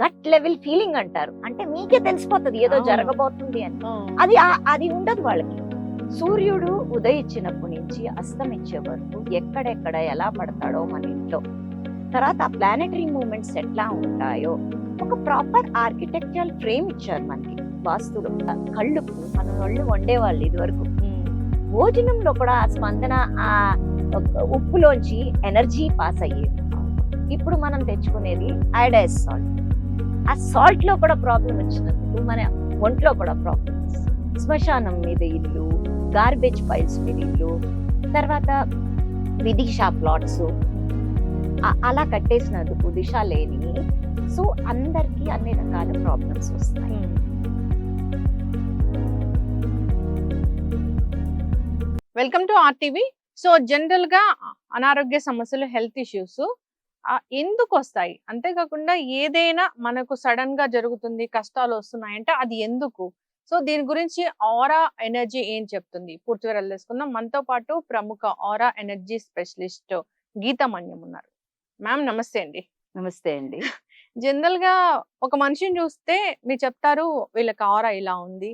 Gut level feeling అంటారు. అంటే మీకే తెలిసిపోతుంది ఏదో అవును. జరగబోతుంది అని. అది ఉండదు వాళ్ళకి. సూర్యుడు ఉదయించినప్పటి నుంచి అస్తమించే వరకు ఎక్కడెక్కడ ఎలా పడతాడో మన ఇంట్లో, తర్వాత ఆ ప్లానెటరీ మూమెంట్స్ ఎట్లా ఉంటాయో ఒక ప్రాపర్ ఆర్కిటెక్చరల్ ఫ్రేమ్ ఇచ్చారు మనకి వాస్తులో. కళ్ళుకు మన వాళ్ళు వండేవాళ్ళు ఇది వరకు. భోజనంలో కూడా ఆ స్పందన, ఆ ఉప్పులోంచి ఎనర్జీ పాస్ అయ్యేది. ఇప్పుడు మనం తెచ్చుకునేది ఐడైజ్ సాల్ట్. ఆ సాల్ట్ లో కూడా ప్రాబ్లం వచ్చినందుకు మన ఒంట్లో కూడా ప్రాబ్లమ్స్. శ్మశానం మీద ఇల్లు, గార్బేజ్ పైల్స్ మీద ఇల్లు, తర్వాత విదిషా ప్లాట్స్ అలా కట్టేసినందుకు దిశ లేని, సో అందరికి అన్ని రకాల ప్రాబ్లమ్స్ వస్తాయి. Welcome to RTV. So general గా అనారోగ్య సమస్యలు, హెల్త్ ఇష్యూస్ ఎందుకు వస్తాయి? అంతేకాకుండా ఏదైనా మనకు సడన్ గా జరుగుతుంది, కష్టాలు వస్తున్నాయి అంటే అది ఎందుకు? సో దీని గురించి ఆరా ఎనర్జీ ఏం చెప్తుంది పూర్తి వివరాలు తెలుసుకుందాం. మనతో పాటు ప్రముఖ ఆరా ఎనర్జీ స్పెషలిస్ట్ గీతామణ్యం ఉన్నారు. మ్యామ్ నమస్తే అండి. నమస్తే అండి. జనరల్ గా ఒక మనిషిని చూస్తే మీరు చెప్తారు వీళ్ళకి ఆరా ఇలా ఉంది,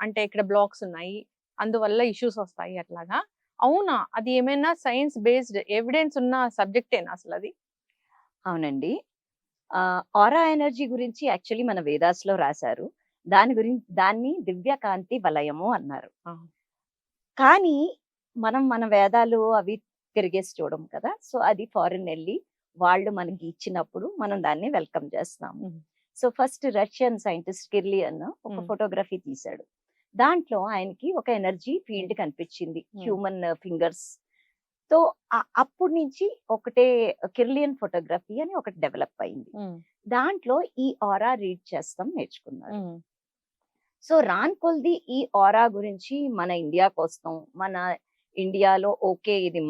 అంటే ఇక్కడ బ్లాక్స్ ఉన్నాయి, అందువల్ల ఇష్యూస్ వస్తాయి అట్లాగా. అవునా? అది ఏమైనా సైన్స్ బేస్డ్ ఎవిడెన్స్ ఉన్న సబ్జెక్టేనా అసలు అది? అవునండి. ఆరా ఎనర్జీ గురించి యాక్చువల్లీ మన వేదాస్ లో రాశారు. దాన్ని దివ్యకాంతి వలయము అన్నారు. కానీ మన వేదాలు అవి తిరిగేసి చూడం కదా. సో అది ఫారిన్ వెళ్ళి వాళ్ళు మనకి ఇచ్చినప్పుడు మనం దాన్ని వెల్కమ్ చేస్తాము. So first Russian scientist Kirlian ఒక ఫోటోగ్రఫీ తీశాడు. దాంట్లో ఆయనకి ఒక ఎనర్జీ ఫీల్డ్ కనిపించింది, హ్యూమన్ ఫింగర్స్ తో. అప్పటి నుంచి ఒకటే కిర్లియన్ ఫోటోగ్రఫీ అని ఒకటి డెవలప్ అయింది. దాంట్లో ఈ ఆరా రీడ్ చేస్తాం నేర్చుకున్నారు. సో రాన్ కొల్ది ఈ ఆరా గురించి మన ఇండియాకి వస్తాం, మన ఇండియాలో ఓకే ఇది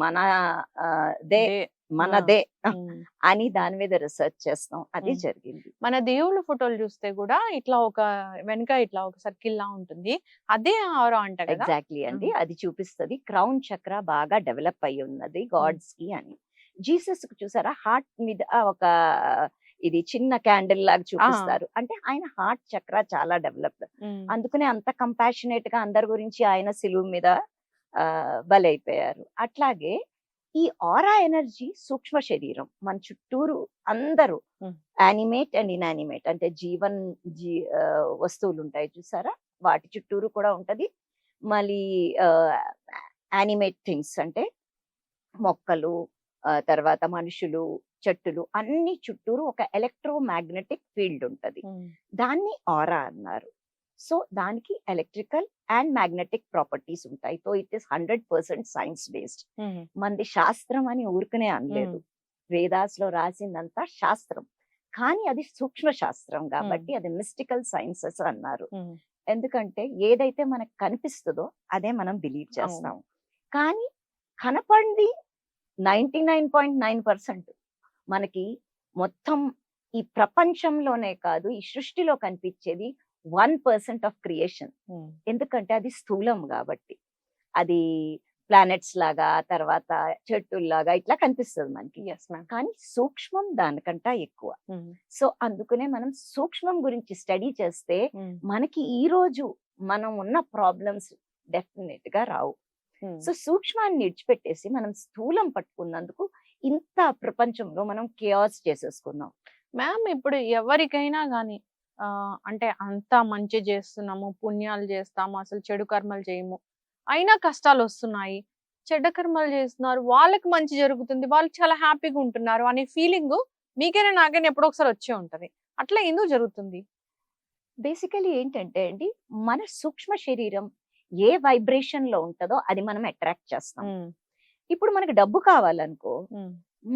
మనదే అని దాని మీద రీసెర్చ్ చేస్తాం. అది జరిగింది. మన దేవుళ్ళ ఫోటోలు చూస్తే కూడా ఇట్లా ఒక వెనక ఇట్లా ఒక సర్కిల్ లా ఉంటుంది, అదే ఆరా అంట కదా. ఎగ్జాక్ట్లీ అండి. అది చూపిస్తుంది క్రౌన్ చక్ర బాగా డెవలప్ అయ్యి ఉన్నది గాడ్స్ కి అని. జీసస్ కు చూసారా హార్ట్ మీద ఒక ఇది చిన్న క్యాండిల్ లాగా చూపిస్తారు, అంటే ఆయన హార్ట్ చక్ర చాలా డెవలప్డ్. అందుకనే అంత కంపాషనేట్ గా అందరి గురించి ఆయన సిలువు మీద బలైపోయారు. అట్లాగే ఈ ఆరా ఎనర్జీ సూక్ష్మ శరీరం మన చుట్టూరు అందరూ యానిమేట్ అండ్ ఇన్యానిమేట్ అంటే వస్తువులు ఉంటాయి చూసారా, వాటి చుట్టూరు కూడా ఉంటది. మళ్ళీ యానిమేట్ థింగ్స్ అంటే మొక్కలు, తర్వాత మనుషులు, చెట్టులు అన్ని చుట్టూరు ఒక ఎలక్ట్రోమాగ్నెటిక్ ఫీల్డ్ ఉంటది. దాన్ని ఆరా అన్నారు. సో దానికి ఎలక్ట్రికల్ అండ్ మ్యాగ్నెటిక్ ప్రాపర్టీస్ ఉంటాయి. So it is 100% science based. మనది శాస్త్రం అని ఊరుకునే అనలేదు. వేదాస్ లో రాసిందంతా శాస్త్రం, కానీ అది సూక్ష్మ శాస్త్రం కాబట్టి అది మిస్టికల్ సైన్సెస్ అన్నారు. ఎందుకంటే ఏదైతే మనకు కనిపిస్తుందో అదే మనం బిలీవ్ చేస్తాం, కానీ కనపడింది 99.9%. మనకి మొత్తం ఈ ప్రపంచంలోనే కాదు ఈ సృష్టిలో కనిపించేది 1% ఆఫ్ క్రియేషన్. ఎందుకంటే అది స్థూలం కాబట్టి, అది ప్లానెట్స్ లాగా తర్వాత చెట్టుల్లాగా ఇట్లా కనిపిస్తుంది మనకి. కానీ సూక్ష్మం దానికంటా ఎక్కువ. సో అందుకనే మనం సూక్ష్మం గురించి స్టడీ చేస్తే మనకి ఈ రోజు మనం ఉన్న ప్రాబ్లమ్స్ డెఫినెట్ గా రావు. సో సూక్ష్మాన్ని విడిచిపెట్టేసి మనం స్థూలం పట్టుకున్నందుకు ఇంత ప్రపంచంలో మనం కేయాస్ చేసేసుకున్నాం. మ్యామ్ ఇప్పుడు ఎవరికైనా గానీ అంటే అంతా మంచి చేస్తున్నాము, పుణ్యాలు చేస్తాము, అసలు చెడు కర్మలు చేయము, అయినా కష్టాలు వస్తున్నాయి. చెడ్డ కర్మలు చేస్తున్నారు, వాళ్ళకి మంచి జరుగుతుంది, వాళ్ళు చాలా హ్యాపీగా ఉంటున్నారు అనే ఫీలింగ్ మీకైనా నాకైనా ఎప్పుడో ఒకసారి వచ్చే ఉంటది. అట్లా ఎందుకు జరుగుతుంది? బేసికలీ ఏంటంటే అండి, మన సూక్ష్మ శరీరం ఏ వైబ్రేషన్ లో ఉంటుందో అది మనం అట్రాక్ట్ చేస్తాం. ఇప్పుడు మనకి డబ్బు కావాలనుకో,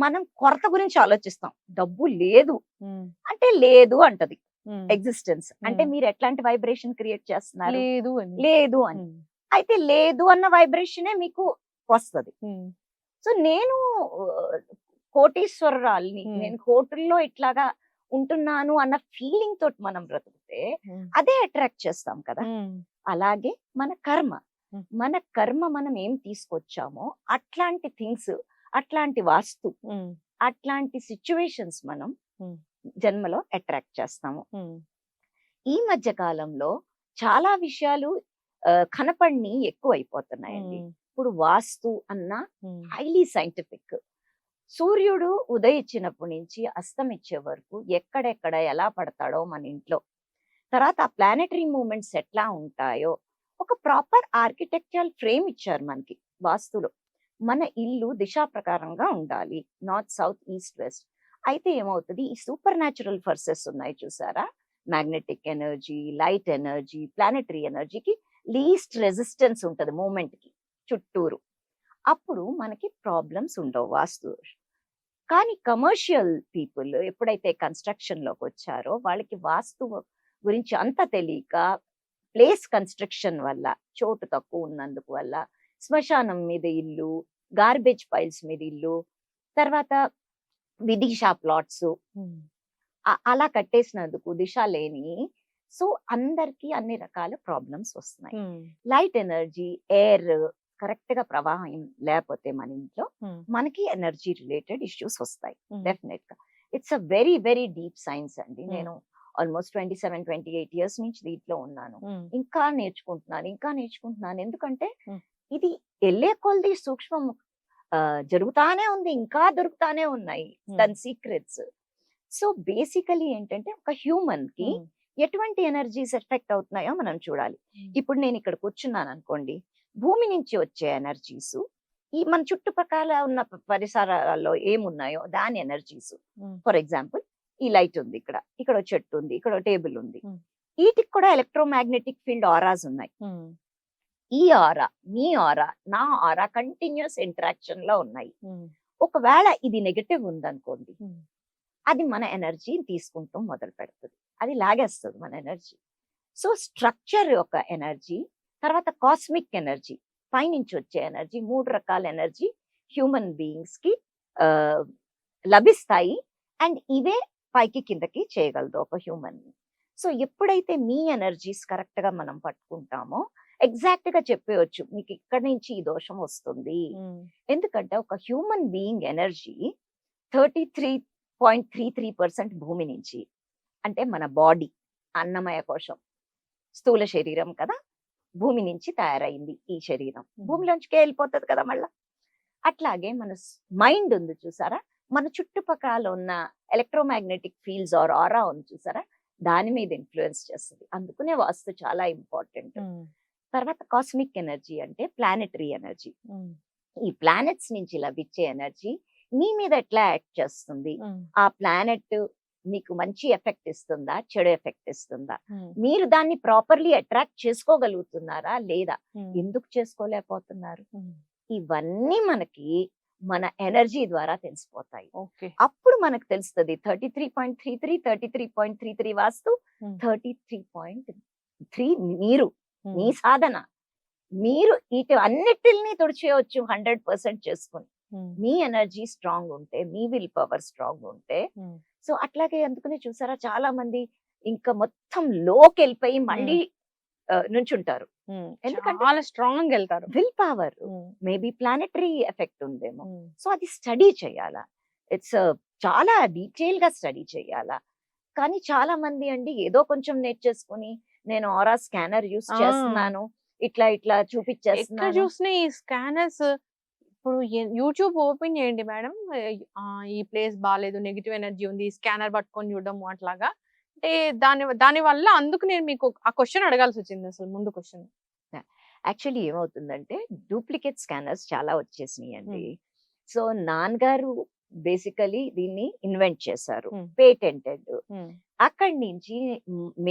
మనం కొరత గురించి ఆలోచిస్తాం. డబ్బు లేదు అంటే లేదు అంటది ఎగ్జిస్టెన్స్. అంటే మీరు ఎట్లాంటి వైబ్రేషన్ క్రియేట్ చేస్తున్నారు? లేదు అని. అయితే లేదు అన్న వైబ్రేషనే మీకు వస్తుంది. సో నేను కోటీశ్వరరాల్ని, నేను కోటుల్లో ఇట్లాగా ఉంటున్నాను అన్న ఫీలింగ్ తోటి మనం బ్రతికితే అదే అట్రాక్ట్ చేస్తాం కదా. అలాగే మన కర్మ మనం ఏం తీసుకొచ్చామో అట్లాంటి థింగ్స్, అట్లాంటి వాస్తు, అట్లాంటి సిచ్యువేషన్స్ మనం జన్మలో అట్రాక్ట్ చేస్తాము. ఈ మధ్య కాలంలో చాలా విషయాలు కనపడిని ఎక్కువ అయిపోతున్నాయండి. ఇప్పుడు వాస్తు అన్న హైలీ సైంటిఫిక్. సూర్యుడు ఉదయించినప్పటి నుంచి అస్తమించే వరకు ఎక్కడెక్కడ ఎలా పడతాడో మన ఇంట్లో, తర్వాత ఆ ప్లానెటరీ మూమెంట్స్ ఎట్లా ఉంటాయో ఒక ప్రాపర్ ఆర్కిటెక్చరల్ ఫ్రేమ్ ఇచ్చారు మనకి వాస్తులో. మన ఇల్లు దిశా ప్రకారంగా ఉండాలి, నార్త్ సౌత్ ఈస్ట్ వెస్ట్. అయితే ఏమవుతుంది, ఈ సూపర్ న్యాచురల్ ఫోర్సెస్ ఉన్నాయి చూసారా, magnetic energy, light energy, planetary ఎనర్జీకి లీస్ట్ రెసిస్టెన్స్ ఉంటుంది మూమెంట్ కి చుట్టూరు. అప్పుడు మనకి ప్రాబ్లమ్స్ ఉండవు వాస్తు. కానీ కమర్షియల్ పీపుల్ ఎప్పుడైతే కన్స్ట్రక్షన్ లోకి వచ్చారో వాళ్ళకి వాస్తు గురించి అంత తెలియక ప్లేస్ కన్స్ట్రక్షన్ వల్ల, చోటు తక్కువ ఉన్నందుకు వల్ల శ్మశానం మీద ఇల్లు, గార్బేజ్ పైల్స్ మీద ఇల్లు, తర్వాత విదిషా ప్లాట్స్ అలా కట్టేసినందుకు దిశ లేని, సో అందరికి అన్ని రకాల ప్రాబ్లమ్స్ వస్తున్నాయి. లైట్ ఎనర్జీ, ఎయిర్ కరెక్ట్ గా ప్రవాహం లేకపోతే మన ఇంట్లో మనకి ఎనర్జీ రిలేటెడ్ ఇష్యూస్ వస్తాయి డెఫినెట్ గా. It's a very very deep science అండి. నేను ఆల్మోస్ట్ 27-28 ఇయర్స్ నుంచి దీంట్లో ఉన్నాను. ఇంకా నేర్చుకుంటున్నాను. ఎందుకంటే ఇది వెళ్ళే కొలది సూక్ష్మం జరుగుతానే ఉంది, ఇంకా దొరుకుతానే ఉన్నాయి దాని సీక్రెట్స్. సో బేసికలీ ఏంటంటే ఒక హ్యూమన్ కి ఎటువంటి ఎనర్జీస్ ఎఫెక్ట్ అవుతున్నాయో మనం చూడాలి. ఇప్పుడు నేను ఇక్కడ కూర్చున్నాను అనుకోండి, భూమి నుంచి వచ్చే ఎనర్జీస్, ఈ మన చుట్టుపక్కల ఉన్న పరిసరాల్లో ఏమున్నాయో దాని ఎనర్జీస్. ఫర్ ఎగ్జాంపుల్ ఈ లైట్ ఉంది, ఇక్కడ చెట్టు ఉంది, ఇక్కడ టేబుల్ ఉంది, వీటికి కూడా ఎలక్ట్రోమాగ్నెటిక్ ఫీల్డ్ ఆరాస్ ఉన్నాయి. ఈ ఆరా, మీ ఆరా, నా ఆరా కంటిన్యూస్ ఇంటరాక్షన్ లో ఉన్నాయి. ఒకవేళ ఇది నెగటివ్ ఉందనుకోండి, అది మన ఎనర్జీని తీసుకుంటాం మొదలు పెడుతుంది, అది లాగేస్తుంది మన ఎనర్జీ. సో స్ట్రక్చర్ యొక్క ఎనర్జీ, తర్వాత కాస్మిక్ ఎనర్జీ, పైనుంచి వచ్చే ఎనర్జీ, 3 రకాల ఎనర్జీ హ్యూమన్ బీయింగ్స్ కి లభిస్తాయి. అండ్ ఇవే పైకి కిందకి చేయగలదు ఒక హ్యూమన్. సో ఎప్పుడైతే మీ ఎనర్జీస్ కరెక్ట్ గా మనం పట్టుకుంటామో ఎగ్జాక్ట్ గా చెప్పేయచ్చు మీకు ఇక్కడ నుంచి ఈ దోషం వస్తుంది. ఎందుకంటే ఒక హ్యూమన్ బీయింగ్ ఎనర్జీ 33.33% భూమి నుంచి, అంటే మన బాడీ అన్నమయ కోశం, స్థూల శరీరం కదా, భూమి నుంచి తయారైంది ఈ శరీరం, భూమిలోంచికే వెళ్ళిపోతుంది కదా మళ్ళా. అట్లాగే మన మైండ్ ఉంది చూసారా, మన చుట్టుపక్కల ఉన్న ఎలక్ట్రోమాగ్నెటిక్ ఫీల్డ్స్ ఆర్ ఆరా ఉంది చూసారా, దాని మీద ఇన్ఫ్లుయెన్స్ చేస్తుంది. అందుకనే వాస్తు చాలా ఇంపార్టెంట్. తర్వాత కాస్మిక్ ఎనర్జీ అంటే ప్లానెటరీ ఎనర్జీ. ఈ ప్లానెట్స్ నుంచి లభించే ఎనర్జీ మీ మీద ఎట్లా యాక్ట్ చేస్తుంది, ఆ ప్లానెట్ మీకు మంచి ఎఫెక్ట్ ఇస్తుందా, చెడు ఎఫెక్ట్ ఇస్తుందా, మీరు దాన్ని ప్రాపర్లీ అట్రాక్ట్ చేసుకోగలుగుతున్నారా లేదా, ఎందుకు చేసుకోలేకపోతున్నారు, ఇవన్నీ మనకి మన ఎనర్జీ ద్వారా తెలిసిపోతాయి. అప్పుడు మనకు తెలుస్తుంది 33.33, 33.33 వాస్తు, 33.3 మీరు, మీ సాధన. మీరు ఇటు అన్నిటిని తుడిచేయవచ్చు 100% చేసుకుని, మీ ఎనర్జీ స్ట్రాంగ్ ఉంటే, మీ విల్ పవర్ స్ట్రాంగ్ ఉంటే. సో అట్లాగే అందుకనే చూసారా చాలా మంది ఇంకా మొత్తం లోకి వెళ్ళిపోయి మళ్ళీ నుంచుంటారు, ఎందుకంటే చాలా స్ట్రాంగ్ వెళ్తారు. Will power, maybe planetary effect ఉందేమో. సో అది స్టడీ చేయాలా, ఇట్స్ చాలా డీటెయిల్ గా స్టడీ చేయాలా. కానీ చాలా మంది అండి ఏదో కొంచెం నేర్చేసుకుని నేను ఆరా స్కానర్ యూస్ చేస్తున్నాను, ఇట్లా ఇట్లా చూపించేస్తున్నాను. చూసిన ఈ స్కానర్స్, ఇప్పుడు యూట్యూబ్ ఓపెన్ చేయండి మేడం, ఈ ప్లేస్ బాగాలేదు, నెగిటివ్ ఎనర్జీ ఉంది, స్కానర్ పట్టుకొని చూడడం అట్లాగా. అంటే దాని వల్ల అందుకు నేను మీకు ఆ క్వశ్చన్ అడగాల్సి వచ్చింది. అసలు ముందు క్వశ్చన్ యాక్చువల్లీ ఏమవుతుందంటే డూప్లికేట్ స్కానర్స్ చాలా వచ్చేసినాయి అండి. సో నాన్నగారు బేసికలీ దీన్ని ఇన్వెంట్ చేశారు, పేటెంటెడ్. అక్కడి నుంచి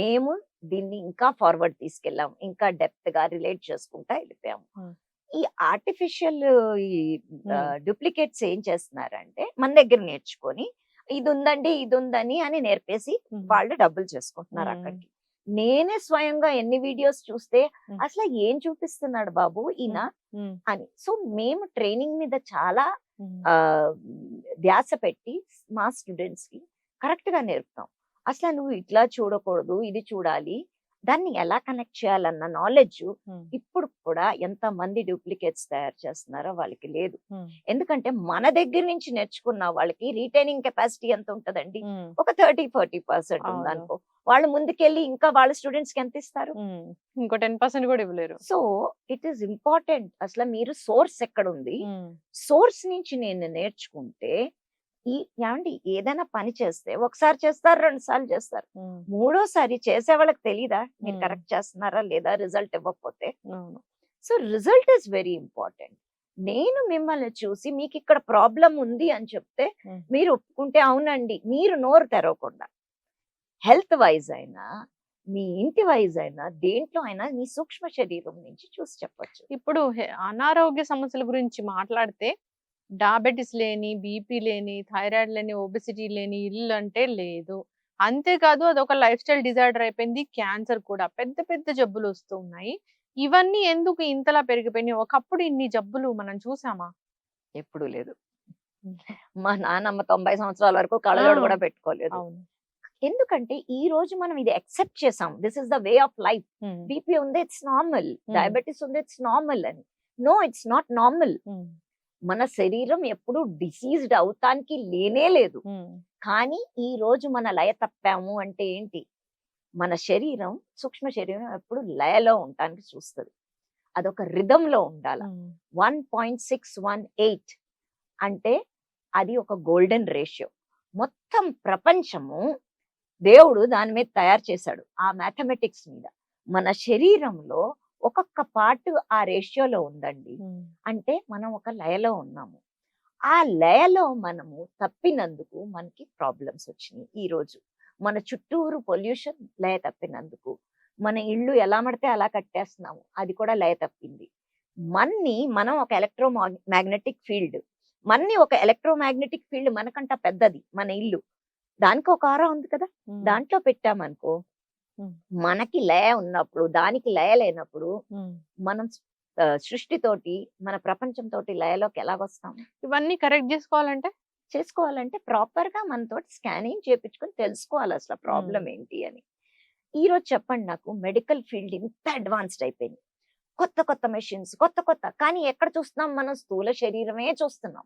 మేము దీన్ని ఇంకా ఫార్వర్డ్ తీసుకెళ్ళాం, ఇంకా డెప్త్ గా రిలేట్ చేసుకుంటా వెళ్ళిపోయాము. ఈ ఆర్టిఫిషియల్ ఈ డూప్లికేట్స్ ఏం చేస్తున్నారంటే మన దగ్గర నేర్చుకొని ఇది ఉందండి ఇది ఉందని అని నేర్పేసి వాళ్ళు డబ్బులు చేసుకుంటున్నారు అక్కడికి. నేనే స్వయంగా ఎన్ని వీడియోస్ చూస్తే అసలు ఏం చూపిస్తున్నాడు బాబు ఈయన అని. సో మేము ట్రైనింగ్ మీద చాలా ధ్యాస పెట్టి మా స్టూడెంట్స్ కి కరెక్ట్ గా నేర్పుతాం. అసలు నువ్వు ఇట్లా చూడకూడదు, ఇది చూడాలి దాన్ని ఎలా కనెక్ట్ చేయాలన్న నాలెడ్జ్ ఇప్పుడు కూడా ఎంత మంది డూప్లికేట్స్ తయారు చేస్తున్నారో వాళ్ళకి లేదు. ఎందుకంటే మన దగ్గర నుంచి నేర్చుకున్న వాళ్ళకి రీటైనింగ్ కెపాసిటీ ఎంత ఉంటదండి, ఒక 30-40% ఉందనుకో. వాళ్ళు ముందుకెళ్ళి ఇంకా వాళ్ళ స్టూడెంట్స్ కి ఎంత ఇస్తారు? ఇంకో 10% కూడా ఇవ్వలేరు. So it is important. అసలు మీరు సోర్స్ ఎక్కడ ఉంది, సోర్స్ నుంచి నేను నేర్చుకుంటే ఏమండి ఏదైనా పని చేస్తే ఒకసారి చేస్తారు, 2 సార్లు చేస్తారు, మూడోసారి చేసే వాళ్ళకి తెలీదా మీరు కరెక్ట్ చేస్తున్నారా లేదా రిజల్ట్ ఇవ్వకపోతే? So result is very important. నేను మిమ్మల్ని చూసి మీకు ఇక్కడ ప్రాబ్లం ఉంది అని చెప్తే మీరు ఒప్పుకుంటే అవునండి, మీరు నోరు తెరవకుండా హెల్త్ వైజ్ అయినా మీ ఇంటి వైజ్ అయినా దేంట్లో అయినా మీ సూక్ష్మ శరీరం నుంచి చూసి చెప్పొచ్చు. ఇప్పుడు అనారోగ్య సమస్యల గురించి మాట్లాడితే డయాబెటిస్ లేని, బీపీ లేని, థైరాయిడ్ లేని, ఒబెసిటీ లేని ఇల్లు అంటే లేదు. అంతేకాదు అదొక లైఫ్ స్టైల్ డిజార్డర్ అయిపోయింది. క్యాన్సర్ కూడా పెద్ద పెద్ద జబ్బులు వస్తూ ఉన్నాయి. ఇవన్నీ ఎందుకు ఇంతలా పెరిగిపోయినాయి? ఒకప్పుడు ఇన్ని జబ్బులు మనం చూసామా? ఎప్పుడు లేదు. మా నాన్నమ్మ 90 సంవత్సరాల వరకు కళ్ళజోడు కూడా పెట్టుకోలేదు. ఎందుకంటే ఈ రోజు మనం ఇది యాక్సెప్ట్ చేసాం, this is the way of life. BP ఉంది, ఇట్స్ నార్మల్. డయాబెటిస్ ఉంది, ఇట్స్ నార్మల్ అని. No, it's not normal. మన శరీరం ఎప్పుడు డిసీజ్డ్ అవుతానికి లేనే లేదు. కానీ ఈ రోజు మన లయ తప్పాము అంటే ఏంటి, మన శరీరం సూక్ష్మ శరీరం ఎప్పుడు లయలో ఉండటానికి చూస్తుంది. అదొక రిధంలో ఉండాలి. 1.618 అంటే అది ఒక గోల్డెన్ రేషియో. మొత్తం ప్రపంచము దేవుడు దాని మీద తయారు చేశాడు, ఆ మ్యాథమెటిక్స్ మీద. మన శరీరంలో ఒక్కొక్క పార్ట్ ఆ రేషియోలో ఉందండి. అంటే మనం ఒక లయలో ఉన్నాము. ఆ లయలో మనము తప్పినందుకు మనకి ప్రాబ్లమ్స్ వచ్చినాయి. ఈ రోజు మన చుట్టూరు పొల్యూషన్ లయ తప్పినందుకు, మన ఇల్లు ఎలా పడితే అలా కట్టేస్తున్నాము, అది కూడా లయ తప్పింది. మనం ఒక మ్యాగ్నెటిక్ ఫీల్డ్, ఒక ఎలక్ట్రోమాగ్నెటిక్ ఫీల్డ్ మనకంట పెద్దది మన ఇల్లు. దానికి ఒక ఆరా ఉంది కదా, దాంట్లో పెట్టామనుకో, మనకి లయ ఉన్నప్పుడు దానికి లయ లేనప్పుడు మనం సృష్టితోటి మన ప్రపంచంతో లయలోకి ఎలాగొస్తాం? ఇవన్నీ కరెక్ట్ చేసుకోవాలంటే ప్రాపర్ గా మనతోటి స్కానింగ్ చేయించుకొని తెలుసుకోవాలి అసలు ప్రాబ్లం ఏంటి అని. ఈ రోజు చెప్పండి నాకు, మెడికల్ ఫీల్డ్ ఇంత అడ్వాన్స్డ్ అయిపోయింది, కొత్త కొత్త మెషిన్స్, కొత్త కానీ ఎక్కడ చూస్తున్నాం మనం? స్థూల శరీరమే చూస్తున్నాం.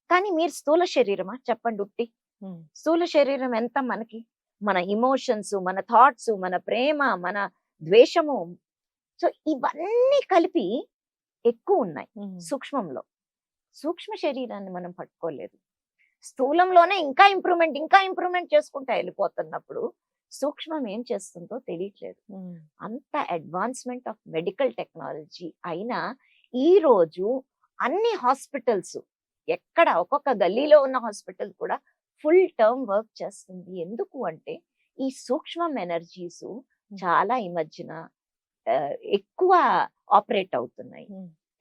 కానీ మీరు స్థూల శరీరమా చెప్పండి? ఉట్టి స్థూల శరీరం ఎంత మనకి? మన ఇమోషన్స్, మన థాట్స్, మన ప్రేమ, మన ద్వేషము, సో ఇవన్నీ కలిపి ఎక్కువ ఉన్నాయి సూక్ష్మంలో. సూక్ష్మ శరీరాన్ని మనం పట్టుకోలేదు. స్థూలంలోనే ఇంకా ఇంప్రూవ్మెంట్ చేసుకుంటా వెళ్ళిపోతున్నప్పుడు సూక్ష్మం ఏం చేస్తుందో తెలియట్లేదు. అంత అడ్వాన్స్మెంట్ ఆఫ్ మెడికల్ టెక్నాలజీ అయినా ఈ రోజు అన్ని హాస్పిటల్స్, ఎక్కడ ఒక్కొక్క గల్లీలో ఉన్న హాస్పిటల్ కూడా ఫుల్ టర్మ్ వర్క్ చేస్తుంది. ఎందుకు అంటే ఈ సూక్ష్మం ఎనర్జీస్ చాలా ఈ మధ్యన ఎక్కువ ఆపరేట్ అవుతున్నాయి.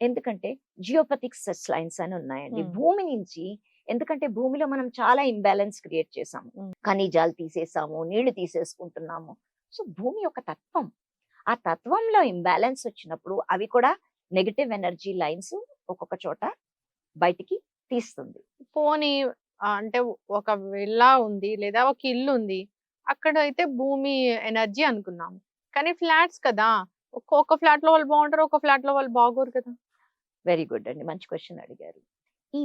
ఎందుకంటే జియోపతిక్ సెస్ లైన్స్ అని ఉన్నాయండి భూమి నుంచి. ఎందుకంటే భూమిలో మనం చాలా ఇంబ్యాలెన్స్ క్రియేట్ చేసాము, ఖనిజాలు తీసేసాము, నీళ్లు తీసేసుకుంటున్నాము. సో భూమి ఒక తత్వం, ఆ తత్వంలో ఇంబ్యాలెన్స్ వచ్చినప్పుడు అవి కూడా నెగటివ్ ఎనర్జీ లైన్స్ ఒక్కొక్క చోట బయటికి తీస్తుంది. పోనీ అంటే ఒక విల్లా ఉంది లేదా ఒక ఇల్లు ఉంది, అక్కడ అయితే భూమి ఎనర్జీ అనుకున్నాము. కానీ ఫ్లాట్స్ కదా, ఒక్కొక్క ఫ్లాట్ లో వాళ్ళు బాగుంటారు, ఒక ఫ్లాట్ లో వాళ్ళు బాగోరు కదా. వెరీ గుడ్ అండి, మంచి క్వశ్చన్ అడిగారు. ఈ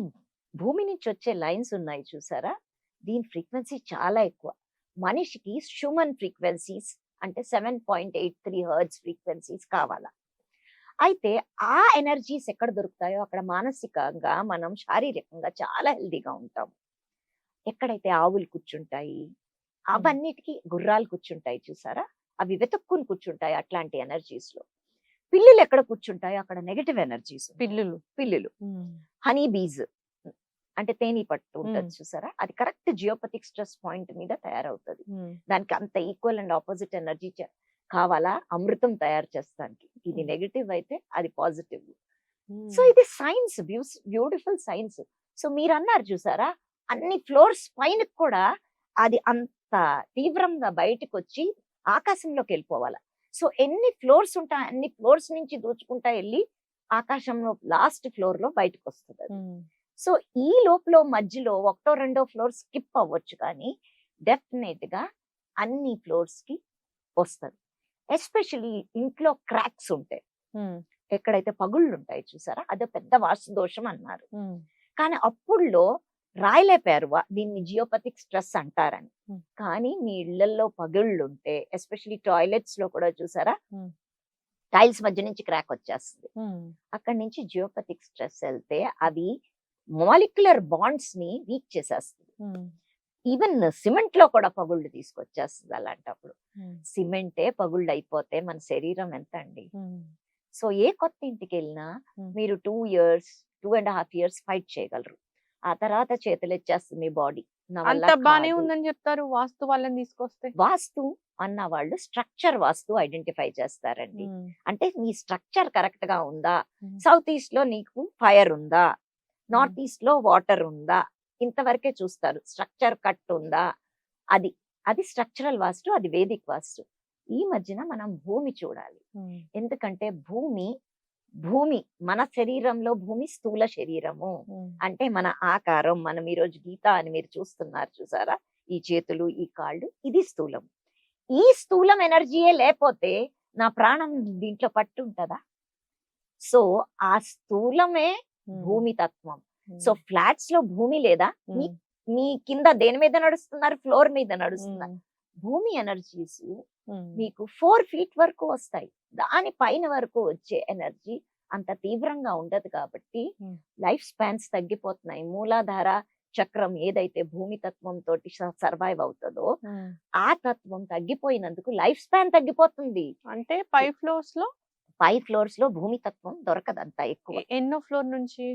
భూమి నుంచి వచ్చే లైన్స్ ఉన్నాయి చూసారా, దీని ఫ్రీక్వెన్సీ చాలా ఎక్కువ. మనిషికి హ్యూమన్ ఫ్రీక్వెన్సీస్ అంటే 7.83 హెర్ట్జ్ ఫ్రీక్వెన్సీస్ కావాలా. అయితే ఆ ఎనర్జీస్ ఎక్కడ దొరుకుతాయో అక్కడ మానసికంగా మనం శారీరకంగా చాలా హెల్దీగా ఉంటాం. ఎక్కడైతే ఆవులు కూర్చుంటాయి, అవన్నిటికీ గుర్రాలు కూర్చుంటాయి చూసారా, అవి వెతుక్కుని కూర్చుంటాయి అట్లాంటి ఎనర్జీస్ లో. పిల్లులు ఎక్కడ కూర్చుంటాయో అక్కడ నెగటివ్ ఎనర్జీస్. పిల్లులు హనీ బీజ్ అంటే తేనె పట్టు ఉంటుంది చూసారా, అది కరెక్ట్ జియోపతిక్ స్ట్రెస్ పాయింట్ మీద తయారవుతుంది. దానికి అంత ఈక్వల్ అండ్ ఆపోజిట్ ఎనర్జీ కావాలా అమృతం తయారు చేస్తానికి. ఇది నెగటివ్ అయితే అది పాజిటివ్. సో ఇది సైన్స్, బ్యూటిఫుల్ సైన్స్. సో మీరు అన్నారు చూసారా, అన్ని ఫ్లోర్స్ పైన కూడా అది అంత తీవ్రంగా బయటకు వచ్చి ఆకాశంలోకి వెళ్ళిపోవాలి. సో ఎన్ని ఫ్లోర్స్ ఉంటాయి అన్ని ఫ్లోర్స్ నుంచి దూచుకుంటా వెళ్ళి ఆకాశంలో లాస్ట్ ఫ్లోర్ లో బయటకు వస్తుంది. సో ఈ లోపల మధ్యలో 1-2 ఫ్లోర్ స్కిప్ అవ్వచ్చు, కానీ డెఫినెట్ గా అన్ని ఫ్లోర్స్ కి వస్తుంది. ఎస్పెషలీ ఇంట్లో క్రాక్స్ ఉంటాయి, ఎక్కడైతే పగుళ్ళు ఉంటాయి చూసారా, అదే పెద్ద వాస్తు దోషం అన్నారు. కానీ అప్పుడులో రాయలేపారు దీన్ని జియోపతిక్ స్ట్రెస్ అంటారని. కానీ మీ ఇళ్లలో పగుళ్ళు ఉంటే, ఎస్పెషలీ టాయిలెట్స్ లో కూడా చూసారా, టైల్స్ మధ్య నుంచి క్రాక్ వచ్చేస్తుంది. అక్కడి నుంచి జియోపతిక్ స్ట్రెస్ వెళ్తే అది మాలిక్యులర్ బాండ్స్ ని వీక్ చేసేస్తుంది. ఈవెన్ సిమెంట్ లో కూడా పగుళ్ళు తీసుకొచ్చేస్తుంది. అలాంటప్పుడు సిమెంటే పగుళ్ళు అయిపోతే మన శరీరం ఎంత అండి. సో ఏ కొత్త ఇంటికి వెళ్ళినా మీరు 2 years 2.5 years ఫైట్ చేయగలరు. ఆ తర్వాత చేతులు ఎచ్చేస్తుంది మీ బాడీ. అంత బానే ఉందని చెప్తారు వాస్తు వాళ్ళని తీసుకొస్తే. వాస్తు అన్న వాళ్ళు స్ట్రక్చర్ వాస్తు ఐడెంటిఫై చేస్తారండి. అంటే నీ స్ట్రక్చర్ కరెక్ట్ గా ఉందా, సౌత్ ఈస్ట్ లో నీకు ఫైర్ ఉందా, నార్త్ ఈస్ట్ లో వాటర్ ఉందా, ఇంతవరకే చూస్తారు. స్ట్రక్చర్ కట్ ఉందా, అది స్ట్రక్చరల్ వాస్తు, అది వేదిక్ వాస్తు. ఈ మధ్యన మనం భూమి చూడాలి. ఎందుకంటే భూమి మన శరీరంలో భూమి స్థూల శరీరము. అంటే మన ఆకారం, మనం ఈరోజు గీత అని మీరు చూస్తున్నారు చూసారా, ఈ చేతులు ఈ కాళ్ళు, ఇది స్థూలం. ఈ స్థూలం ఎనర్జీయే లేకపోతే నా ప్రాణం దీంట్లో పట్టుంటదా? సో ఆ స్థూలమే భూమి తత్వం. సో ఫ్లాట్స్ లో భూమి లేదా, మీ కింద దేని మీద నడుస్తున్నారు, ఫ్లోర్ మీద నడుస్తున్నారు. భూమి ఎనర్జీస్ మీకు 4 feet వరకు వస్తాయి. దాని పైన వరకు వచ్చే ఎనర్జీ అంత తీవ్రంగా ఉండదు. కాబట్టి లైఫ్ స్పాన్స్ తగ్గిపోతున్నాయి. మూలాధార చక్రం ఏదైతే భూమి తత్వం తోటి సర్వైవ్ అవుతుందో ఆ తత్వం తగ్గిపోయినందుకు లైఫ్ స్పాన్ తగ్గిపోతుంది. అంటే 5 floors లో భూమి తత్వం దొరకదంత ఎక్కువ. ఎన్నో ఫ్లోర్ నుంచి?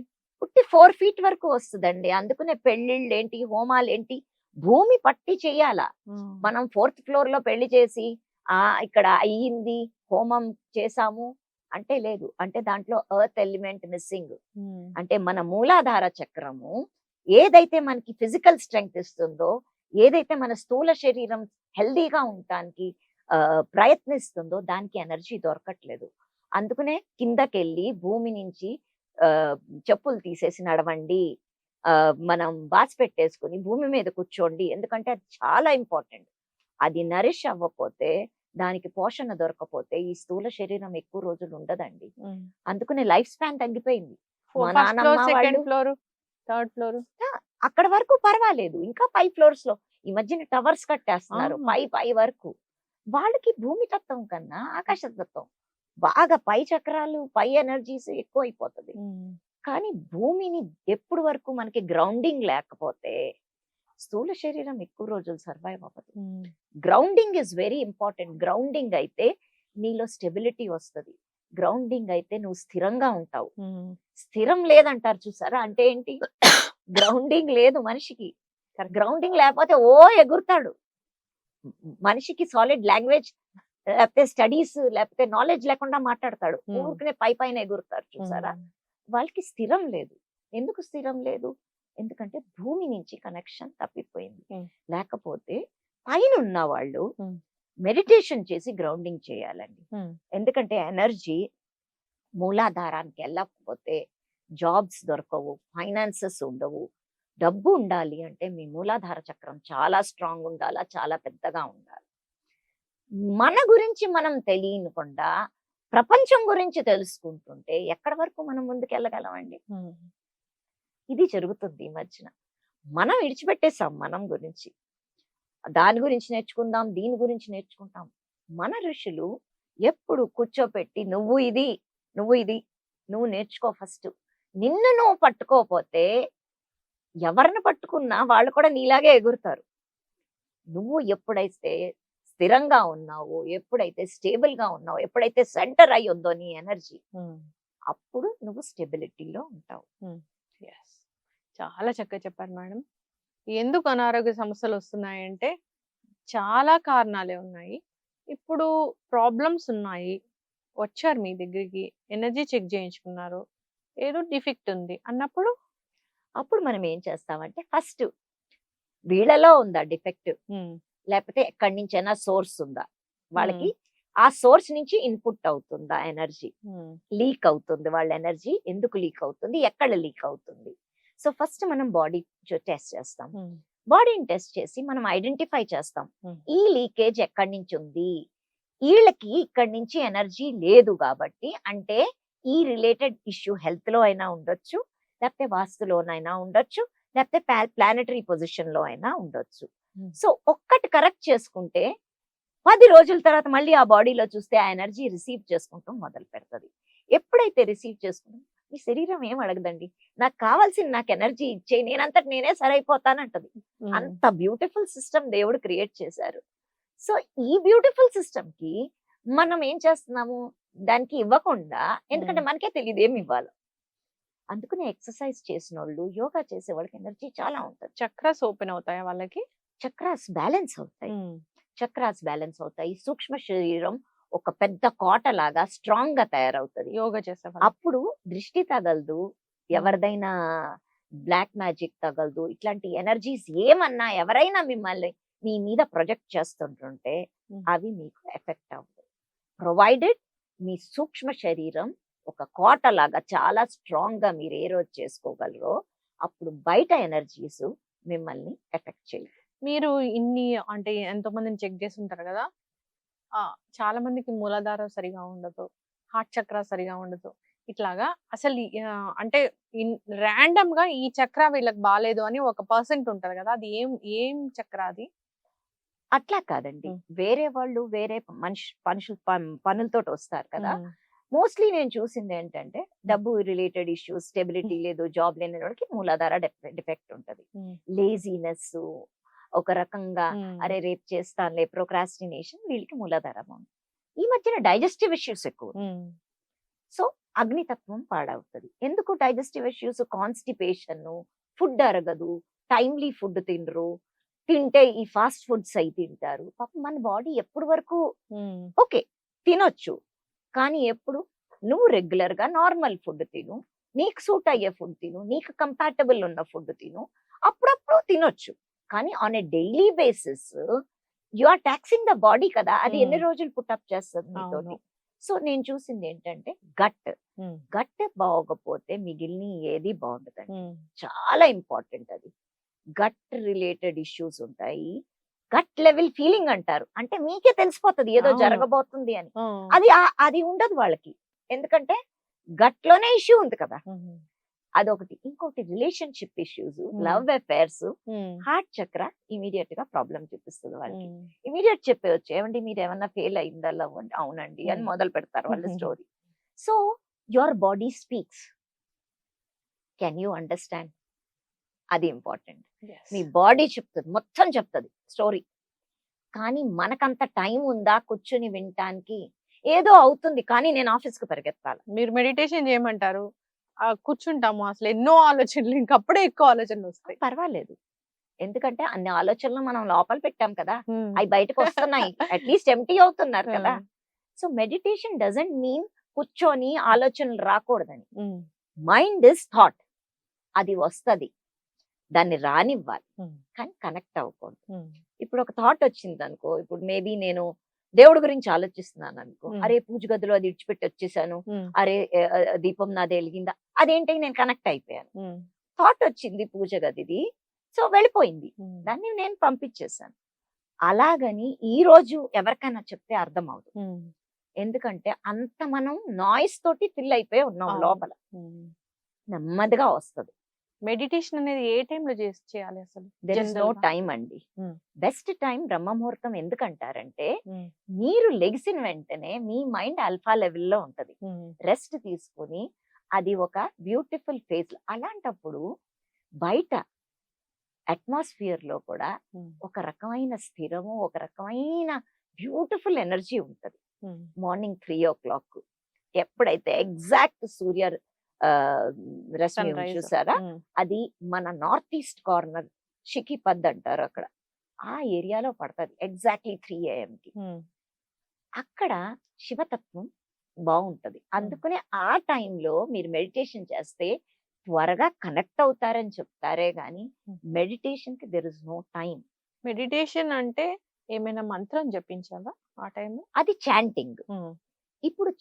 పుట్టి 4 feet వరకు వస్తుందండి. అందుకనే పెళ్లిళ్ళు ఏంటి, హోమాలు ఏంటి, భూమి పట్టి చెయ్యాలా. మనం 4th floor లో పెళ్లి చేసి ఇక్కడ అయ్యింది హోమం చేసాము అంటే లేదు. అంటే దాంట్లో ఎర్త్ ఎలిమెంట్ మిస్సింగ్. అంటే మన మూలాధార చక్రము ఏదైతే మనకి ఫిజికల్ స్ట్రెంగ్త్ ఇస్తుందో, ఏదైతే మన స్థూల శరీరం హెల్దీగా ఉండటానికి ప్రయత్నిస్తుందో దానికి ఎనర్జీ దొరకట్లేదు. అందుకనే కిందకెళ్ళి భూమి నుంచి చెప్పులు తీసేసి నడవండి, మనం బాస్ పెట్టేసుకుని భూమి మీద కూర్చోండి. ఎందుకంటే అది చాలా ఇంపార్టెంట్. అది నరిష్ అవ్వకపోతే, దానికి పోషణ దొరకపోతే ఈ స్థూల శరీరం ఎక్కువ రోజులు ఉండదండి. అందుకనే లైఫ్ స్పాన్ తగ్గిపోయింది. మా నాన్నమ్మ వాళ్ళు థర్డ్ ఫ్లోర్ అక్కడ వరకు పర్వాలేదు. ఇంకా 5 floors లో ఈ మధ్యన టవర్స్ కట్టేస్తున్నారు పై వరకు. వాళ్ళకి భూమి తత్వం కన్నా ఆకాశ తత్వం బాగా పై చక్రాలు, పై ఎనర్జీస్ ఎక్కువ అయిపోతుంది. కానీ భూమిని ఎప్పుడు వరకు మనకి గ్రౌండింగ్ లేకపోతే స్థూల శరీరం ఎక్కువ రోజులు సర్వైవ్ అవ్వదు. Grounding is very important. Grounding అయితే నీలో స్టెబిలిటీ వస్తుంది. గ్రౌండింగ్ అయితే నువ్వు స్థిరంగా ఉంటావు. స్థిరం లేదంటారు చూసారా, అంటే ఏంటి? గ్రౌండింగ్ లేదు మనిషికి. గ్రౌండింగ్ లేకపోతే ఎగురుతాడు. మనిషికి సాలిడ్ లాంగ్వేజ్ లేకపోతే స్టడీస్ లేకపోతే నాలెడ్జ్ లేకుండా మాట్లాడతాడు. ఊరికనే పైన ఎగురుతారు చూసారా. వాళ్ళకి స్థిరం లేదు. ఎందుకు స్థిరం లేదు? ఎందుకంటే భూమి నుంచి కనెక్షన్ తప్పిపోయింది. లేకపోతే పైన ఉన్న వాళ్ళు మెడిటేషన్ చేసి గ్రౌండింగ్ చేయాలండి. ఎందుకంటే ఎనర్జీ మూలాధారానికి వెళ్ళకపోతే జాబ్స్ దొరకవు, ఫైనాన్సెస్ ఉండవు. డబ్బు ఉండాలి అంటే మీ మూలాధార చక్రం చాలా స్ట్రాంగ్ ఉండాలా, చాలా పెద్దగా ఉండాలి. మన గురించి మనం తెలియకుండా ప్రపంచం గురించి తెలుసుకుంటుంటే ఎక్కడి వరకు మనం ముందుకు వెళ్ళగలమండి? ఇది జరుగుతుంది ఈ మధ్యన. మనం విడిచిపెట్టేసాం మనం గురించి. దాని గురించి నేర్చుకుందాం, దీని గురించి నేర్చుకుంటాం. మన ఋషులు ఎప్పుడు కూర్చోపెట్టి నువ్వు నువ్వు నేర్చుకో ఫస్ట్. నిన్ను నువ్వు పట్టుకోకపోతే ఎవరిని పట్టుకున్నా వాళ్ళు కూడా నీలాగే ఎగురుతారు. నువ్వు ఎప్పుడైతే స్థిరంగా ఉన్నావో, ఎప్పుడైతే స్టేబుల్ గా ఉన్నావో, ఎప్పుడైతే సెంటర్ అయి ఉందో నీ ఎనర్జీ, అప్పుడు నువ్వు స్టెబిలిటీలో ఉంటావు. చాలా చక్కగా చెప్పారు మేడం. ఎందుకు అనారోగ్య సమస్యలు వస్తున్నాయంటే చాలా కారణాలే ఉన్నాయి. ఇప్పుడు ప్రాబ్లమ్స్ ఉన్నాయి, వచ్చారు మీ దగ్గరికి, ఎనర్జీ చెక్ చేయించుకున్నారు, ఏదో డిఫెక్ట్ ఉంది అన్నప్పుడు అప్పుడు మనం ఏం చేస్తామంటే ఫస్ట్ వీళ్ళలో ఉందా డిఫెక్ట్, లేకపోతే ఎక్కడి నుంచైనా సోర్స్ ఉందా, వాళ్ళకి ఆ సోర్స్ నుంచి ఇన్పుట్ అవుతుందా, ఎనర్జీ లీక్ అవుతుంది, వాళ్ళ ఎనర్జీ ఎందుకు లీక్ అవుతుంది, ఎక్కడ లీక్ అవుతుంది. సో ఫస్ట్ మనం బాడీ టెస్ట్ చేస్తాం. బాడీని టెస్ట్ చేసి మనం ఐడెంటిఫై చేస్తాం ఈ లీకేజ్ ఎక్కడి నుంచి ఉంది, వీళ్ళకి ఇక్కడి నుంచి ఎనర్జీ లేదు కాబట్టి, అంటే ఈ రిలేటెడ్ ఇష్యూ హెల్త్ లో అయినా ఉండొచ్చు, లేకపోతే వాస్తులోనైనా ఉండొచ్చు, లేకపోతే ప్లానటరీ పొజిషన్ లో అయినా ఉండొచ్చు. సో ఒక్కటి కరెక్ట్ చేసుకుంటే 10 రోజుల తర్వాత మళ్ళీ ఆ బాడీలో చూస్తే ఆ ఎనర్జీ రిసీవ్ చేసుకుంటాం మొదలు పెడుతుంది. ఎప్పుడైతే రిసీవ్ చేసుకుంటాం, ఈ శరీరం ఏం అడగదండి, నాకు కావాల్సిన నాకు ఎనర్జీ ఇచ్చే, నేనంతటి నేనే సరైపోతానంటది. అంత బ్యూటిఫుల్ సిస్టమ్ దేవుడు క్రియేట్ చేశారు. సో ఈ బ్యూటిఫుల్ సిస్టమ్ కి మనం ఏం చేస్తున్నాము, దానికి ఇవ్వకుండా, ఎందుకంటే మనకే తెలియదు ఏమి ఇవ్వాలో. అందుకని ఎక్సర్సైజ్ చేసిన వాళ్ళు, యోగా చేసే వాళ్ళకి ఎనర్జీ చాలా ఉంటుంది. చక్రాస్ ఓపెన్ అవుతాయా వాళ్ళకి? చక్రాస్ బ్యాలెన్స్ అవుతాయి. చక్రాస్ బ్యాలెన్స్ అవుతాయి. సూక్ష్మ శరీరం ఒక పెద్ద కోట లాగా స్ట్రాంగ్ గా తయారవుతుంది. యోగా చేసే అప్పుడు దృష్టి తగలదు, ఎవరిదైనా బ్లాక్ మ్యాజిక్ తగలదు. ఇట్లాంటి ఎనర్జీస్ ఏమన్నా ఎవరైనా మిమ్మల్ని మీ మీద ప్రొజెక్ట్ చేస్తుంటుంటే అవి మీకు ఎఫెక్ట్ అవ్వదు, ప్రొవైడెడ్ మీ సూక్ష్మ శరీరం ఒక కోట లాగా చాలా స్ట్రాంగ్ గా మీరు ఏ రోజు చేసుకోగలరో, అప్పుడు బయట ఎనర్జీస్ మిమ్మల్ని ఎఫెక్ట్ చేయరు. మీరు ఇన్ని అంటే ఎంతో మందిని చెక్ చేసి ఉంటారు కదా, చాలా మందికి మూలాధారం సరిగా ఉండదు, హార్ట్ చక్ర సరిగా ఉండదు. ఇట్లాగా అసలు అంటే ర్యాండమ్ గా ఈ చక్ర వీళ్ళకి బాగాలేదు అని ఒక పర్సెంట్ ఉంటది కదా, అది ఏం చక్ర అది? అట్లా కాదండి, వేరే వాళ్ళు వేరే పనులతో వస్తారు కదా. మోస్ట్లీ నేను చూసింది ఏంటంటే, డబ్బు రిలేటెడ్ ఇష్యూస్, స్టెబిలిటీ లేదు, జాబ్ లేని వాళ్ళకి మూలాధార డిఫెక్ట్ ఉంటది. లేజీనెస్, ఒక రకంగా అరే రేపు చేస్తానులే, ప్రోక్రాస్టినేషన్, వీళ్ళకి మూలాధారం ఉంది. ఈ మధ్యన డైజెస్టివ్ ఇష్యూస్ ఎక్కువ. సో అగ్నితత్వం పాడవుతుంది. ఎందుకు డైజెస్టివ్ ఇష్యూస్? కాన్స్టిపేషన్, ఫుడ్ అరగదు, టైమ్లీ ఫుడ్ తినరు, తింటే ఈ ఫాస్ట్ ఫుడ్స్ అయి తింటారు. పాపం మన బాడీ ఎప్పుడు వరకు ఓకే తినొచ్చు, కానీ ఎప్పుడు నువ్వు రెగ్యులర్ గా నార్మల్ ఫుడ్ తిను, నీకు సూట్ అయ్యే ఫుడ్ తిను, నీకు కంపాటబుల్ ఉన్న ఫుడ్ తిను, అప్పుడప్పుడు తినొచ్చు. కానీ on a daily basis you are toxing the body కదా, అది ఎన్ని రోజులు పుట్టప్ చేస్తుంది మీతోటి. సో నేను చూసింది ఏంటంటే, గట్ బాగోకపోతే మిగిలిన ఏది బాగుండదండి. చాలా ఇంపార్టెంట్ అది. గట్ రిలేటెడ్ ఇష్యూస్ ఉంటాయి. గట్ లెవెల్ ఫీలింగ్ అంటారు, అంటే మీకే తెలిసిపోతుంది ఏదో జరగబోతుంది అని. అది ఉండదు వాళ్ళకి, ఎందుకంటే గట్ లోనే ఇష్యూ ఉంది కదా. అదొకటి. ఇంకోటి relationship issues, love affairs, heart చక్ర ఇమీడియట్ గా ప్రాబ్లం చూపిస్తుంది వాళ్ళకి. ఇమీడియట్ చెప్పవచ్చు, ఏమండి మీరు ఏమన్నా ఫెయిల్ అయిందా లవ్ అంటే, అవునండి అని మొదలు పెడతారు వాళ్ళ story. So your body speaks, can you understand? అది ఇంపార్టెంట్. మీ బాడీ చెప్తుంది, మొత్తం చెప్తుంది స్టోరీ. కానీ మనకంత టైం ఉందా కూర్చుని వినటానికి? ఏదో అవుతుంది కానీ నేను ఆఫీస్ కు పరిగెత్తాలి. మీరు మెడిటేషన్ చేయమంటారు, కూర్చుంటాము, అసలు ఎన్నో ఆలోచనలు, ఇంకప్పుడే ఎక్కువ ఆలోచనలు వస్తాయి. పర్వాలేదు, ఎందుకంటే అన్ని ఆలోచనలు మనం లోపల పెట్టాం కదా, అవి బయటకు వస్తున్నాయి, అట్లీస్ట్ ఎంటీ అవుతున్నారు కదా. సో మెడిటేషన్ డజంట్ మీన్ కూర్చొని ఆలోచనలు రాకూడదని. మైండ్ ఇస్ థాట్, అది వస్తుంది, దాన్ని రానివ్వాలి, కానీ కనెక్ట్ అవ్వకూడదు. ఇప్పుడు ఒక థాట్ వచ్చింది అనుకో, ఇప్పుడు మేబీ నేను దేవుడి గురించి ఆలోచిస్తున్నాను అనుకో, అరే పూజ గదిలో అది ఇడిచిపెట్టి వచ్చేసాను, అరే దీపం నాది వెలిగిందా, అదేంటి నేను కనెక్ట్ అయిపోయాను. థాట్ వచ్చింది పూజ గదిది, సో వెళ్ళిపోయింది, దాన్ని నేను పంపించేసాను. అలాగని ఈ రోజు ఎవరికైనా చెప్తే అర్థం అవుతుంది, ఎందుకంటే అంత మనం నాయిస్ తోటి ఫిల్ అయిపోయి ఉన్నాం లోపల. నెమ్మదిగా వస్తుంది. మెడిటేషన్ అనేది ఏ టైంలో చేయాలి అసలు? దెర్ ఇస్ నో టైం అండి. బెస్ట్ టైం బ్రహ్మ ముహూర్తం. ఎందుకంటారంటే, మీరు లెగిసిన వెంటనే మీ మైండ్ ఆల్ఫా లెవెల్లో ఉంటది, రెస్ట్ తీసుకుని అది ఒక బ్యూటిఫుల్ ఫేజ్. అలాంటప్పుడు బయట అట్మాస్ఫియర్ లో కూడా ఒక రకమైన స్థిరము, ఒక రకమైన బ్యూటిఫుల్ ఎనర్జీ ఉంటది. మార్నింగ్ 3 o'clock ఎప్పుడైతే ఎగ్జాక్ట్ సూర్య రశ్మి చూసారా, అది మన నార్త్ ఈస్ట్ కార్నర్ షికిపద్ అంటారు, అక్కడ ఆ ఏరియాలో పడుతుంది ఎగ్జాక్ట్లీ 3 AM కి. అక్కడ శివతత్వం బాగుంటది. అందుకనే ఆ టైంలో మీరు మెడిటేషన్ చేస్తే త్వరగా కనెక్ట్ అవుతారని చెప్తారే గాని మెడిటేషన్ కి there is no time. Meditation అంటే ఏమైనా మంత్రం జపించాలా ఆ టైంలో? అది చాంటింగ్. ఇప్పుడు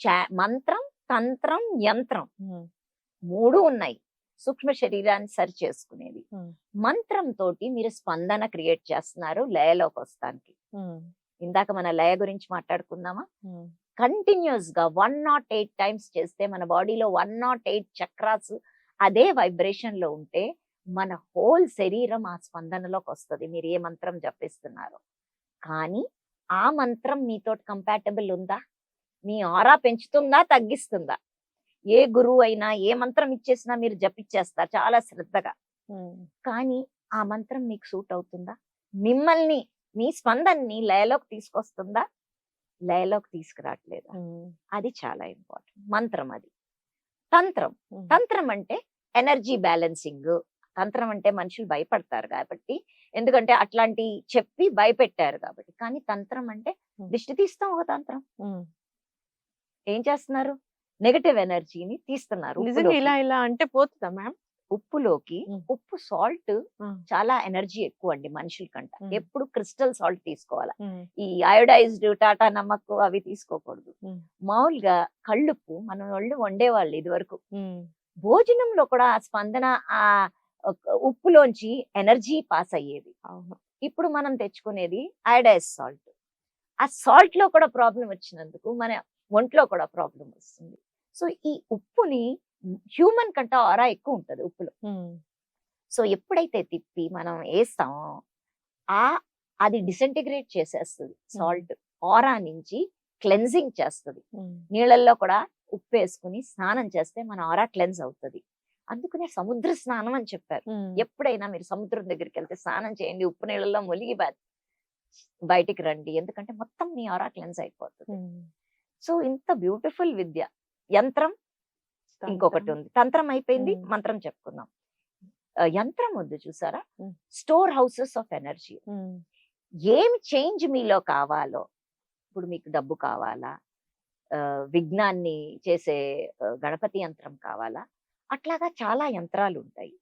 మంత్రం, తంత్రం, యంత్రం 3 ఉన్నాయి సూక్ష్మ శరీరాన్ని సరి చేసుకునేది. మంత్రం తోటి మీరు స్పందన క్రియేట్ చేస్తున్నారు లయలోకి వస్తానికి. ఇందాక మన లయ గురించి మాట్లాడుకుందామా? కంటిన్యూస్ గా 108 టైమ్స్ చేస్తే మన బాడీలో 108 చక్రాస్ అదే వైబ్రేషన్ లో ఉంటే మన హోల్ శరీరం ఆ స్పందనలోకి వస్తుంది. మీరు ఏ మంత్రం జపిస్తున్నారో. కానీ ఆ మంత్రం మీతో కంపాటబుల్ ఉందా? మీ ఆరా పెంచుతుందా, తగ్గిస్తుందా? ఏ గురువు అయినా ఏ మంత్రం ఇచ్చేసినా మీరు జపించేస్తారు చాలా శ్రద్ధగా. కానీ ఆ మంత్రం మీకు సూట్ అవుతుందా? మిమ్మల్ని, మీ స్పందనని లయలోకి తీసుకొస్తుందా? లయలోకి తీసుకురావట్లేదు. అది చాలా ఇంపార్టెంట్. మంత్రం అది. తంత్రం, తంత్రం అంటే ఎనర్జీ బ్యాలెన్సింగ్. తంత్రం అంటే మనుషులు భయపడతారు కాబట్టి, ఎందుకంటే అట్లాంటి చెప్పి భయపెట్టారు కాబట్టి. కానీ తంత్రం అంటే దిష్టి తీస్తాం. ఒక తంత్రం ఏం చేస్తున్నారు? నెగటివ్ ఎనర్జీని తీస్తున్నారు. నిజంగా ఇలా ఇలా అంటే పోతుందా మ్యామ్? ఉప్పులోకి ఉప్పు సాల్ట్ చాలా ఎనర్జీ ఎక్కువ అండి మనుషుల కంట. ఎప్పుడు క్రిస్టల్ సాల్ట్ తీసుకోవాలా. ఈ అయోడైజ్డ్ టాటా నమక్ అవి తీసుకోకూడదు. మామూలుగా కళ్ళుప్పు మన వాళ్ళు వండేవాళ్ళు ఇది వరకు. భోజనంలో కూడా ఆ స్పందన ఆ ఉప్పులోంచి ఎనర్జీ పాస్ అయ్యేది. ఇప్పుడు మనం తెచ్చుకునేది అయోడైజ్ సాల్ట్. ఆ సాల్ట్ లో కూడా ప్రాబ్లం వచ్చినందుకు మన ఒంట్లో కూడా ప్రాబ్లం వస్తుంది. సో ఈ ఉప్పుని హ్యూమన్ కంట ఆరా ఎక్కువ ఉంటది ఉప్పులో. సో ఎప్పుడైతే తిప్పి మనం వేస్తామో అది డిసెంటిగ్రేట్ చేసేస్తుంది. సాల్ట్ ఆరా నుంచి క్లెన్జింగ్ చేస్తుంది. నీళ్ళల్లో కూడా ఉప్పు వేసుకుని స్నానం చేస్తే మన ఆరా క్లెన్స్ అవుతుంది. అందుకనే సముద్ర స్నానం అని చెప్పారు. ఎప్పుడైనా మీరు సముద్రం దగ్గరికి వెళ్తే స్నానం చేయండి, ఉప్పు నీళ్ళల్లో ములిగి బయటికి రండి. ఎందుకంటే మొత్తం మీ ఆరా క్లెన్స్ అయిపోతుంది. సో ఇంత బ్యూటిఫుల్ విద్య. యంత్రం ఇంకొకటి ఉంది. తంత్రం అయిపోయింది, మంత్రం చెప్పుకుందాం. యంత్రం ఉంది చూసారా? Store houses of energy. ఏమి చేంజ్ మీలో కావాలో, ఇప్పుడు మీకు డబ్బు కావాలా, విజ్ఞాన్ని చేసే గణపతి యంత్రం కావాలా, అట్లాగా చాలా యంత్రాలు ఉంటాయి.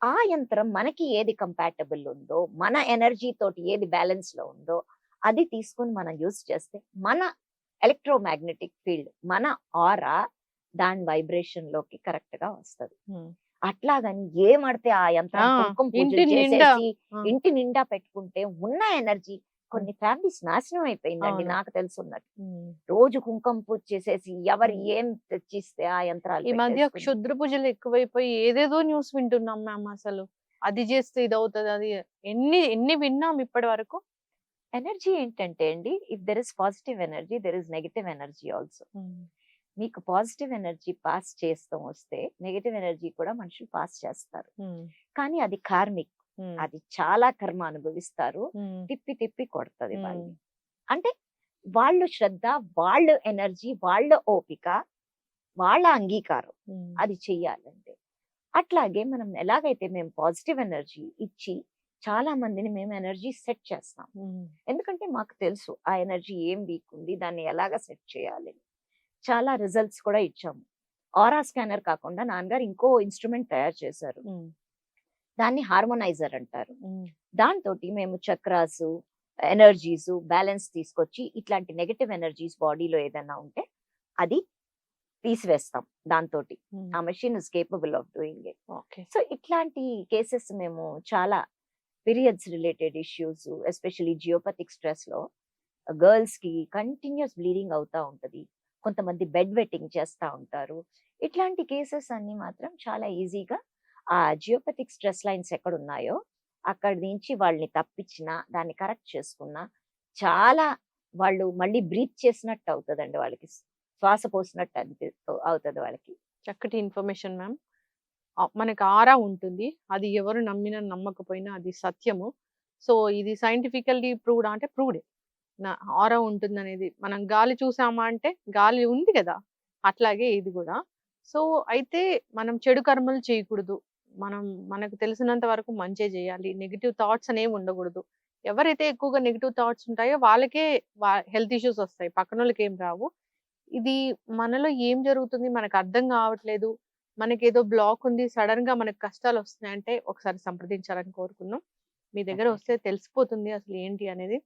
ఆ యంత్రం మనకి ఏది కంపాటబుల్ ఉందో, మన ఎనర్జీ తోటి ఏది బ్యాలెన్స్ లో ఉందో అది తీసుకుని మనం యూజ్ చేస్తే మన ఎలక్ట్రోమాగ్నెటిక్ ఫీల్డ్, మన ఆరా దాని వైబ్రేషన్ లోకి కరెక్ట్ గా వస్తుంది. అట్లాగని ఏమడితే ఆ యంత్రం కుంకుమ పూజలు చేసేసి ఇంటి నిండా పెట్టుకుంటే ఉన్న ఎనర్జీ, కొన్ని ఫ్యామిలీస్ నాశనం అయిపోయిందండి నాకు తెలుసున్నట్టు. రోజు కుంకుమ పూజ చేసేసి ఎవరు ఏం తెచ్చిస్తే ఆ యంత్రాలు. ఈ మధ్య క్షుద్ర పూజలు ఎక్కువైపోయి ఏదేదో న్యూస్ వింటున్నాం మ్యామ్. అసలు అది చేస్తే ఇది అవుతుంది, అది ఎన్ని విన్నాం ఇప్పటి వరకు. ఎనర్జీ ఏంటంటే అండి, if there is positive energy there is negative energy also. మీకు పాజిటివ్ ఎనర్జీ పాస్ చేస్తూ వస్తే నెగటివ్ ఎనర్జీ కూడా మనుషులు పాస్ చేస్తారు. కానీ అది కార్మిక్, అది చాలా కర్మ అనుభవిస్తారు. తిప్పి తిప్పి కొడుతుంది వాళ్ళని. అంటే వాళ్ళు శ్రద్ధ, వాళ్ళ ఎనర్జీ, వాళ్ళ ఓపిక, వాళ్ళ అంగీకారం అది చెయ్యాలంటే. అట్లాగే మనం ఎలాగైతే మేము పాజిటివ్ ఎనర్జీ ఇచ్చి చాలా మందిని మేము ఎనర్జీ సెట్ చేస్తాం. ఎందుకంటే మాకు తెలుసు ఆ ఎనర్జీ ఏం వీక్ ఉంది, దాన్ని ఎలాగ సెట్ చేయాలి. చాలా రిజల్ట్స్ కూడా ఇచ్చాము. ఆరా స్కానర్ కాకుండా నాన్నగారు ఇంకో ఇన్స్ట్రుమెంట్ తయారు చేశారు. దాన్ని హార్మోనైజర్ అంటారు. దాంతో మేము చక్రాస్, ఎనర్జీస్ బ్యాలెన్స్ తీసుకొచ్చి ఇట్లాంటి నెగటివ్ ఎనర్జీస్ బాడీలో ఏదైనా ఉంటే అది తీసివేస్తాం దాంతో. ఆ machine is capable of doing it. So ఇట్లాంటి కేసెస్ మేము చాలా periods related issues, especially geopathic stress లో గర్ల్స్ కి కంటిన్యూస్ బ్లీడింగ్ అవుతా ఉంటది. కొంతమంది బెడ్ వెట్టింగ్ చేస్తూ ఉంటారు. ఇట్లాంటి కేసెస్ అన్ని మాత్రం చాలా ఈజీగా ఆ జియోపతిక్ స్ట్రెస్ లైన్స్ ఎక్కడ ఉన్నాయో అక్కడి నుంచి వాళ్ళని తప్పించినా, దాన్ని కరెక్ట్ చేసుకున్నా చాలా వాళ్ళు మళ్ళీ బ్రీత్ చేసినట్టు అవుతుందండి. వాళ్ళకి శ్వాస పోసినట్టు అవుతుంది వాళ్ళకి. చక్కటి ఇన్ఫర్మేషన్ మ్యామ్. మనకి ఆరా ఉంటుంది, అది ఎవరు నమ్మినా నమ్మకపోయినా అది సత్యము. సో ఇది సైంటిఫికల్లీ ప్రూవ్డ్ అంటే ప్రూవ్డే. ఆరా ఉంటుంది అనేది. మనం గాలి చూసామా అంటే గాలి ఉంది కదా, అట్లాగే ఇది కూడా. సో అయితే మనం చెడు కర్మలు చేయకూడదు, మనకు తెలిసినంత వరకు మంచి చేయాలి. నెగిటివ్ థాట్స్ అనేవి ఉండకూడదు. ఎవరైతే ఎక్కువగా నెగిటివ్ థాట్స్ ఉంటాయో వాళ్ళకే హెల్త్ ఇష్యూస్ వస్తాయి, పక్కన వాళ్ళకి ఏం రావు. ఇది మనలో ఏం జరుగుతుంది మనకు అర్థం కావట్లేదు, మనకి ఏదో బ్లాక్ ఉంది, సడన్ గా మనకు కష్టాలు వస్తున్నాయంటే ఒకసారి సంప్రదించాలని కోరుకున్నాం. మీ దగ్గర వస్తే తెలిసిపోతుంది అసలు ఏంటి అనేది.